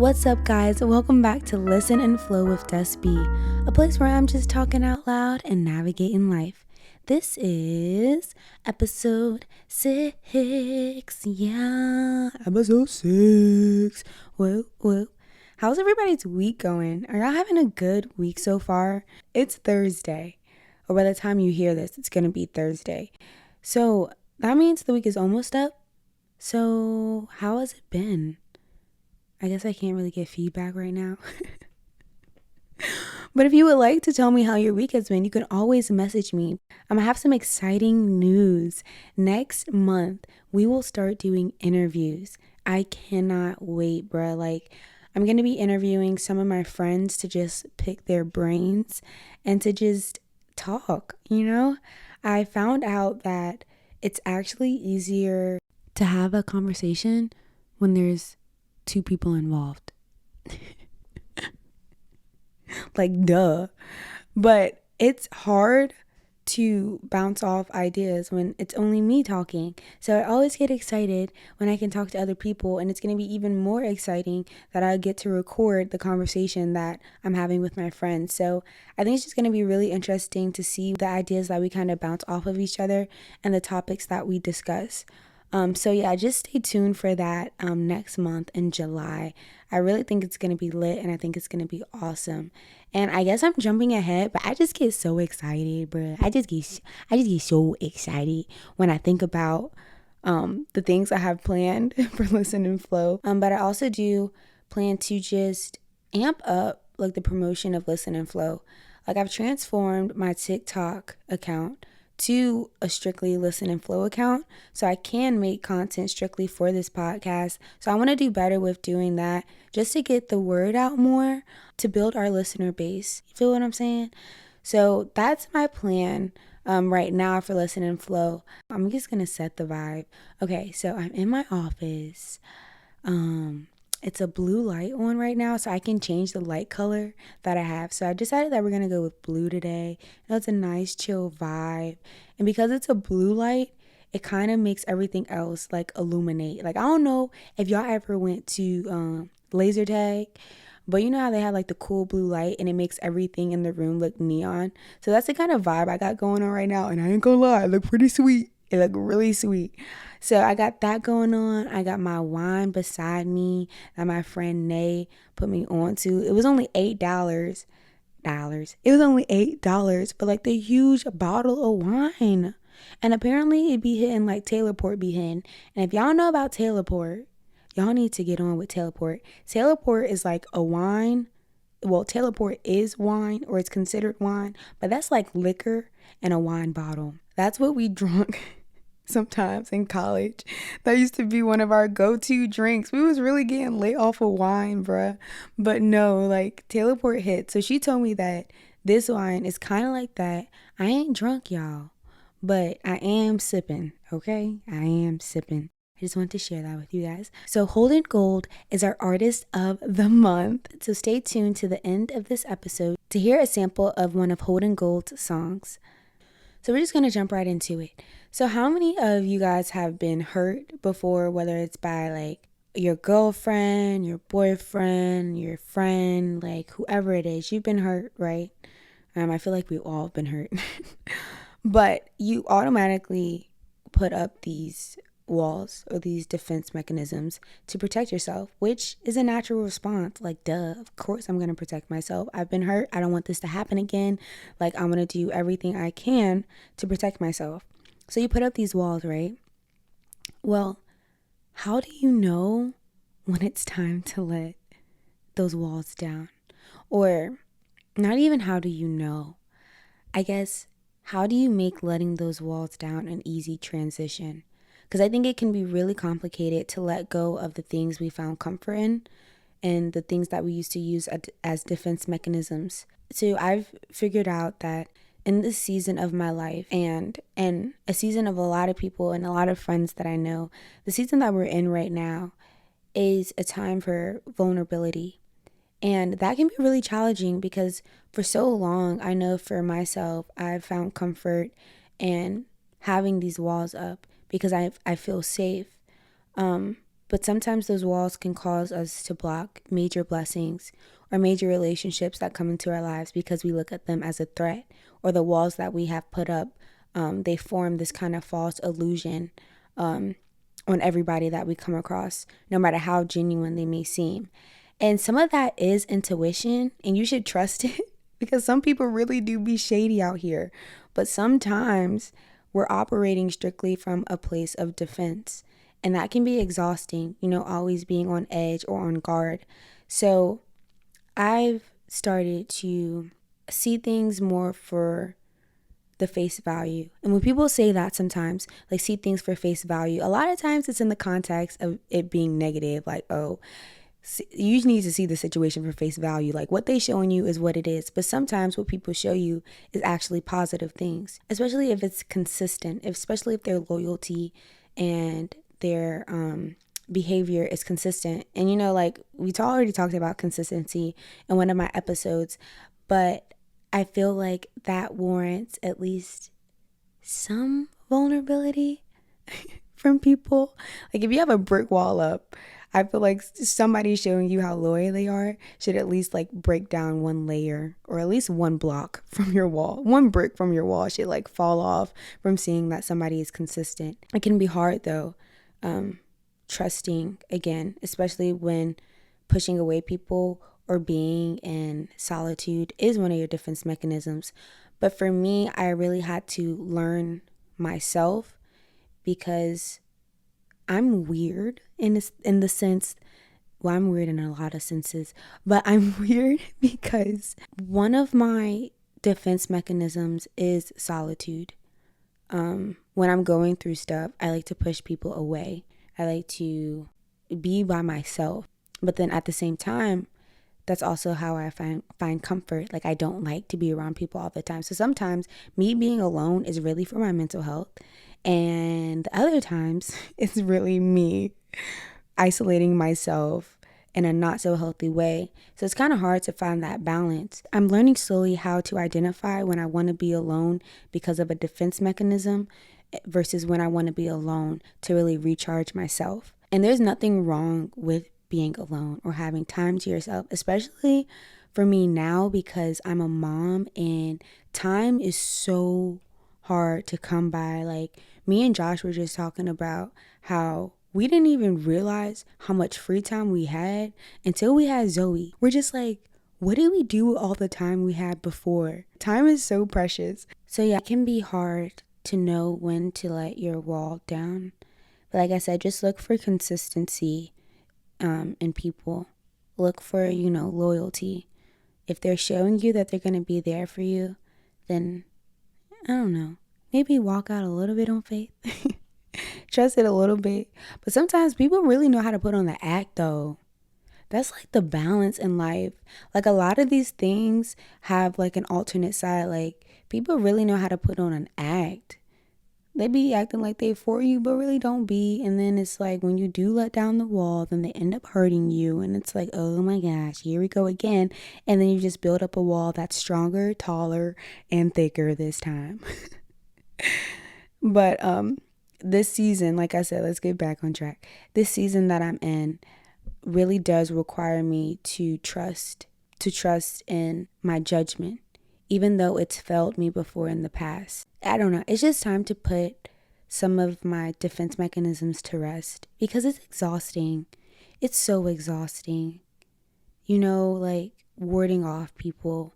What's up, guys? Welcome back to Listen and Flow with Des B, a place where I'm just talking out loud and navigating life. This is episode 6. Yeah, episode 6. Whoa. How's everybody's week going? Are y'all having a good week so far? It's Thursday, or by the time you hear this, it's going to be Thursday. So that means the week is almost up. So how has it been? I guess I can't really get feedback right now. But if you would like to tell me how your week has been, you can always message me. I'm gonna have some exciting news. Next month, we will start doing interviews. I cannot wait, bruh. Like, I'm gonna be interviewing some of my friends to just pick their brains and to just talk, you know? I found out that it's actually easier to have a conversation when there's two people involved. Like, duh. But it's hard to bounce off ideas when it's only me talking. So I always get excited when I can talk to other people, and it's going to be even more exciting that I get to record the conversation that I'm having with my friends. So I think it's just going to be really interesting to see the ideas that we kind of bounce off of each other and the topics that we discuss. So yeah, just stay tuned for that next month in July. I really think it's going to be lit, and I think it's going to be awesome. And I guess I'm jumping ahead, but I just get so excited, bro. I just get so excited when I think about the things I have planned for Listen and Flow. But I also do plan to just amp up like the promotion of Listen and Flow. Like, I've transformed my TikTok account to a strictly Listen and Flow account, so I can make content strictly for this podcast. So I want to do better with doing that, just to get the word out more, to build our listener base. You feel what I'm saying? So that's my plan right now for Listen and Flow. I'm just gonna set the vibe. Okay, so I'm in my office. It's a blue light on right now, so I can change the light color that I have. So I decided that we're going to go with blue today. It's a nice chill vibe. And because it's a blue light, it kind of makes everything else like illuminate. Like, I don't know if y'all ever went to laser tag, but you know how they have like the cool blue light and it makes everything in the room look neon. So that's the kind of vibe I got going on right now. And I ain't gonna lie, it look pretty sweet. It look really sweet. So I got that going on. I got my wine beside me that my friend Nay put me on to. It was only $8. It was only $8, but like the huge bottle of wine. And apparently it be hitting like Taylor Port be hitting. And if y'all know about Taylor Port, y'all need to get on with Taylor Port. Taylor Port is like a wine. Well, Taylor Port is wine, or it's considered wine, but that's like liquor in a wine bottle. That's what we drunk sometimes in college. That used to be one of our go-to drinks. We was really getting lit off of wine, bruh. But no, like, Taylor Port hit. So she told me that this wine is kind of like that. I ain't drunk, y'all, but I am sipping, okay? I am sipping. I just want to share that with you guys. So Holden Gold is our artist of the month. So stay tuned to the end of this episode to hear a sample of one of Holden Gold's songs. So we're just going to jump right into it. So how many of you guys have been hurt before, whether it's by like your girlfriend, your boyfriend, your friend, like whoever it is, you've been hurt, right? I feel like we've all been hurt. But you automatically put up these walls or these defense mechanisms to protect yourself, which is a natural response. Like, duh, of course I'm going to protect myself. I've been hurt. I don't want this to happen again. Like, I'm going to do everything I can to protect myself. So you put up these walls, right? Well, how do you know when it's time to let those walls down? Or not even how do you know? I guess, how do you make letting those walls down an easy transition? Because I think it can be really complicated to let go of the things we found comfort in and the things that we used to use as defense mechanisms. So I've figured out that in this season of my life and a season of a lot of people and a lot of friends that I know, the season that we're in right now is a time for vulnerability. And that can be really challenging because for so long, I know for myself, I've found comfort in having these walls up because I feel safe. But sometimes those walls can cause us to block major blessings or major relationships that come into our lives because we look at them as a threat, or the walls that we have put up, they form this kind of false illusion on everybody that we come across, no matter how genuine they may seem. And some of that is intuition, and you should trust it because some people really do be shady out here. But sometimes we're operating strictly from a place of defense, and that can be exhausting, always being on edge or on guard. So I've started to see things more for the face value. And when people say that sometimes, like see things for face value, a lot of times it's in the context of it being negative, like, oh, you need to see the situation for face value. Like what they showing you is what it is. But sometimes what people show you is actually positive things, especially if it's consistent, especially if their loyalty and their behavior is consistent. And like we already talked about consistency in one of my episodes, but I feel like that warrants at least some vulnerability from people. Like if you have a brick wall up, I feel like somebody showing you how loyal they are should at least like break down one layer or at least one block from your wall. One brick from your wall should like fall off from seeing that somebody is consistent. It can be hard though, trusting again, especially when pushing away people or being in solitude is one of your defense mechanisms. But for me, I really had to learn myself because I'm weird in the sense, well, I'm weird in a lot of senses, but I'm weird because one of my defense mechanisms is solitude. When I'm going through stuff, I like to push people away. I like to be by myself. But then at the same time, that's also how I find comfort. Like I don't like to be around people all the time. So sometimes me being alone is really for my mental health. And the other times it's really me isolating myself in a not so healthy way. So it's kind of hard to find that balance. I'm learning slowly how to identify when I want to be alone because of a defense mechanism versus when I want to be alone to really recharge myself. And there's nothing wrong with being alone or having time to yourself, especially for me now because I'm a mom and time is so hard to come by. Like me and Josh were just talking about how we didn't even realize how much free time we had until we had Zoe. We're just like, what did we do with all the time we had before? Time is so precious. So yeah, it can be hard to know when to let your wall down. But like I said, just look for consistency in people. Look for, loyalty. If they're showing you that they're going to be there for you, then I don't know, maybe walk out a little bit on faith. Trust it a little bit. But sometimes people really know how to put on the act though. That's like the balance in life. Like a lot of these things have like an alternate side. Like people really know how to put on an act. They be acting like they for you, but really don't be. And then it's like when you do let down the wall, then they end up hurting you. And it's like, oh my gosh, here we go again. And then you just build up a wall that's stronger, taller, and thicker this time. But this season, like I said, let's get back on track. This season that I'm in really does require me to trust in my judgment, even though it's failed me before in the past. I don't know. It's just time to put some of my defense mechanisms to rest because it's exhausting. It's so exhausting. Like warding off people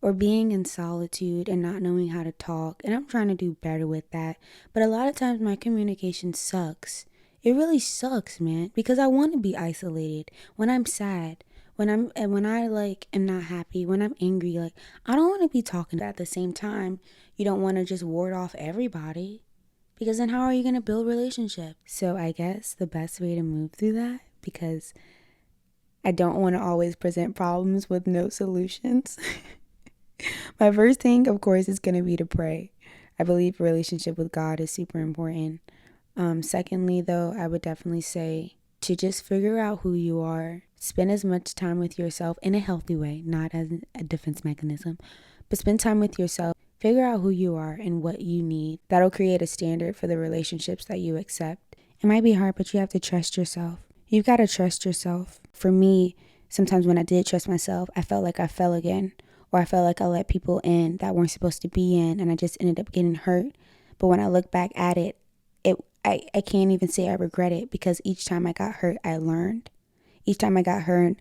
or being in solitude and not knowing how to talk. And I'm trying to do better with that. But a lot of times my communication sucks. It really sucks, man, because I want to be isolated when I'm sad. When I like am not happy, when I'm angry, like I don't want to be talking. At the same time, you don't want to just ward off everybody because then how are you going to build relationships? So I guess the best way to move through that, because I don't want to always present problems with no solutions. My first thing, of course, is going to be to pray. I believe a relationship with God is super important. Secondly, though, I would definitely say to just figure out who you are. Spend as much time with yourself in a healthy way, not as a defense mechanism, but spend time with yourself. Figure out who you are and what you need. That'll create a standard for the relationships that you accept. It might be hard, but you have to trust yourself. You've got to trust yourself. For me, sometimes when I did trust myself, I felt like I fell again, or I felt like I let people in that weren't supposed to be in, and I just ended up getting hurt. But when I look back at it, I can't even say I regret it, because each time I got hurt, I learned. Each time I got hurt,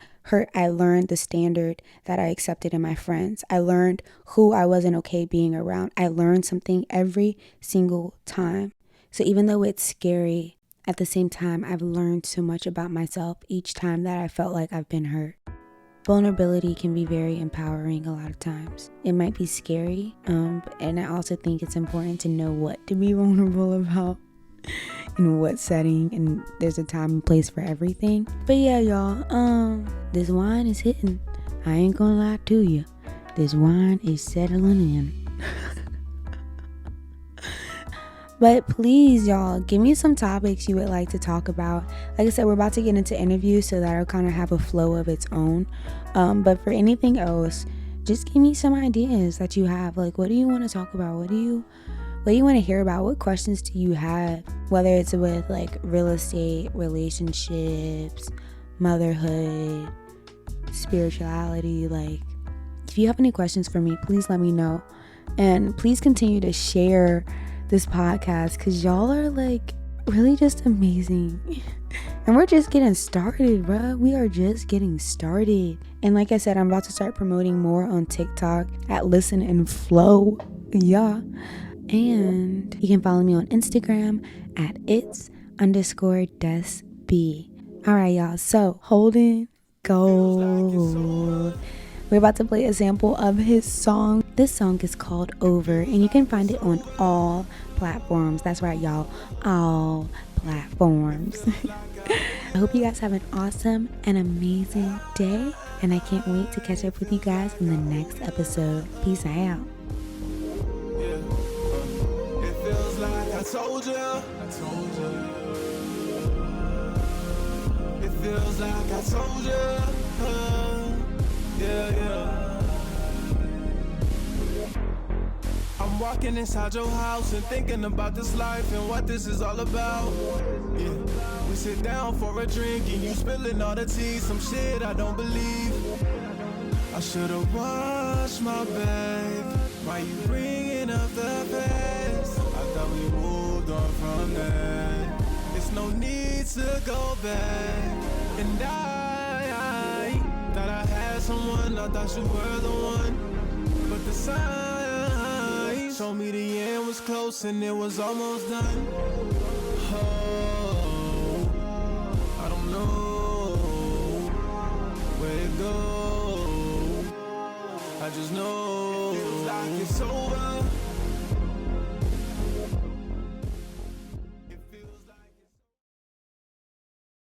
I learned the standard that I accepted in my friends. I learned who I wasn't okay being around. I learned something every single time. So even though it's scary, at the same time, I've learned so much about myself each time that I felt like I've been hurt. Vulnerability can be very empowering a lot of times. It might be scary, and I also think it's important to know what to be vulnerable about, in what setting, and there's a time and place for everything. But yeah, y'all, this wine is hitting. I ain't gonna lie to you. This wine is settling in. But please, y'all, give me some topics you would like to talk about. Like I said, we're about to get into interviews, so that'll kind of have a flow of its own. But for anything else, just give me some ideas that you have. Like, what do you want to talk about? What do you want to hear about? What questions do you have? Whether it's with like real estate, relationships, motherhood, spirituality. Like, if you have any questions for me, please let me know. And please continue to share this podcast, because y'all are like really just amazing. And we're just getting started, bruh. We are just getting started. And like I said, I'm about to start promoting more on TikTok at Listen and Flow. Yeah. And you can follow me on Instagram at its_DesB. All right, y'all. So Holden Gold. We're about to play a sample of his song. This song is called Over, and you can find it on all platforms. That's right, y'all. All platforms. I hope you guys have an awesome and amazing day, and I can't wait to catch up with you guys in the next episode. Peace out. It feels like I told you. It feels like I told you. Yeah. I'm walking inside your house and thinking about this life and what this is all about. Yeah, we sit down for a drink and you spilling all the tea, some shit I don't believe. I should've washed my babe. Why you bringing up the past? I thought we moved on from that. There's no need to go back. And I thought I had someone, I thought you were the one. But the sign showed me the end was close and it was almost done. Oh, I don't know where to go. I just know it feels like it's over.